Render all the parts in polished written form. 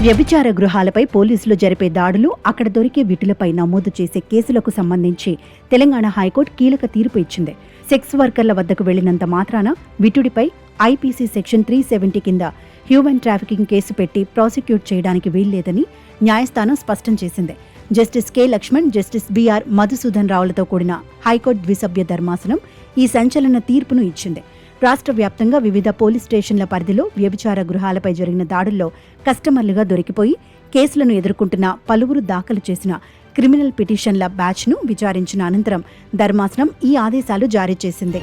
వ్యభిచార గృహాలపై పోలీసులు జరిపే దాడులు, అక్కడ దొరికే విటులపై నమోదు చేసే కేసులకు సంబంధించి తెలంగాణ హైకోర్టు కీలక తీర్పు ఇచ్చింది. సెక్స్ వర్కర్ల వద్దకు వెళ్లినంత మాత్రాన విటుడిపై ఐపీసీ సెక్షన్ 370 కింద హ్యూమన్ ట్రాఫికింగ్ కేసు పెట్టి ప్రాసిక్యూట్ చేయడానికి వీల్లేదని న్యాయస్థానం స్పష్టం చేసింది. Justice K Lakshman, justice BR Madhusudan రావులతో కూడిన హైకోర్టు ద్విసభ్య ధర్మాసనం ఈ సంచలన తీర్పును ఇచ్చింది. రాష్ట్ర వ్యాప్తంగా వివిధ పోలీస్ స్టేషన్ల పరిధిలో వ్యభిచార గృహాలపై జరిగిన దాడుల్లో కస్టమర్లుగా దొరికిపోయి కేసులను ఎదుర్కొంటున్న పలువురు దాఖలు చేసిన క్రిమినల్ పిటిషన్ల బ్యాచ్ను విచారించిన అనంతరం ధర్మాసనం ఈ ఆదేశాలు జారీ చేసింది.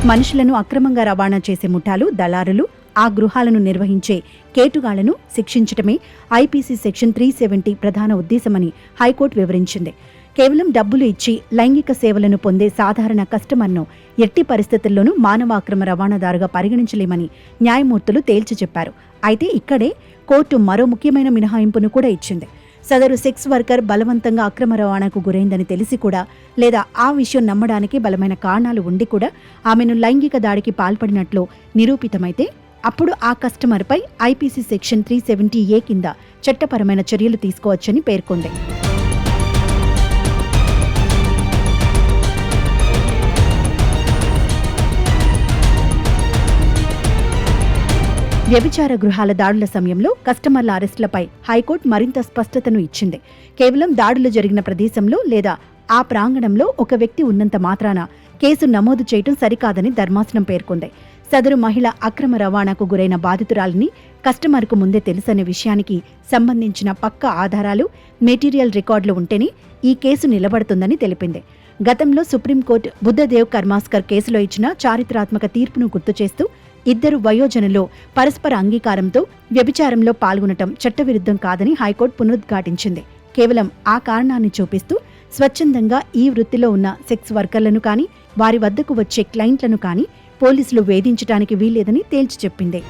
మనుషులను అక్రమంగా రవాణా చేసే ముఠాలు, దళారులు, ఆ గృహాలను నిర్వహించే కేటుగాళ్లను శిక్షించటమే ఐపీసీ సెక్షన్ 370 ప్రధాన ఉద్దేశమని హైకోర్టు వివరించింది. కేవలం డబ్బులు ఇచ్చి లైంగిక సేవలను పొందే సాధారణ కస్టమర్ను ఎట్టి పరిస్థితుల్లోనూ మానవ అక్రమ రవాణాదారుగా పరిగణించలేమని న్యాయమూర్తులు తేల్చి చెప్పారు. అయితే ఇక్కడే కోర్టు మరో ముఖ్యమైన మినహాయింపును కూడా ఇచ్చింది. సదరు సెక్స్ వర్కర్ బలవంతంగా అక్రమ రవాణాకు గురైందని తెలిసి కూడా, లేదా ఆ విషయం నమ్మడానికి బలమైన కారణాలు ఉండి కూడా ఆమెను లైంగిక దాడికి పాల్పడినట్లు నిరూపితమైతే అప్పుడు ఆ కస్టమర్పై ఐపీసీ సెక్షన్ 370A కింద చట్టపరమైన చర్యలు తీసుకోవచ్చని పేర్కొంది. వ్యభిచార గృహాల దాడుల సమయంలో కస్టమర్ల అరెస్టులపై హైకోర్టు మరింత స్పష్టతను ఇచ్చింది. కేవలం దాడులు జరిగిన ప్రదేశంలో లేదా ఆ ప్రాంగణంలో ఒక వ్యక్తి ఉన్నంత మాత్రాన కేసు నమోదు చేయడం సరికాదని ధర్మాసనం పేర్కొంది. సదరు మహిళ అక్రమ రవాణాకు గురైన బాధితురాలని కస్టమర్కు ముందే తెలుసనే విషయానికి సంబంధించిన పక్కా ఆధారాలు, మెటీరియల్ రికార్డులు ఉంటేనే ఈ కేసు నిలబడుతుందని తెలిపింది. గతంలో సుప్రీంకోర్టు బుద్ధదేవ్ కర్మాస్కర్ కేసులో ఇచ్చిన చారిత్రాత్మక తీర్పును గుర్తు చేస్తూ ఇద్దరు వయోజనులు పరస్పర అంగీకారంతో వ్యభిచారంలో పాల్గొనటం చట్టవిరుద్ధం కాదని హైకోర్టు పునరుద్ఘాటించింది. కేవలం ఆ కారణాన్ని చూపిస్తూ స్వచ్ఛందంగా ఈ వృత్తిలో ఉన్న సెక్స్ వర్కర్లను కానీ, వారి వద్దకు వచ్చే క్లయింట్లను కానీ పోలీసులు వేధించడానికి వీల్లేదని తేల్చి చెప్పింది.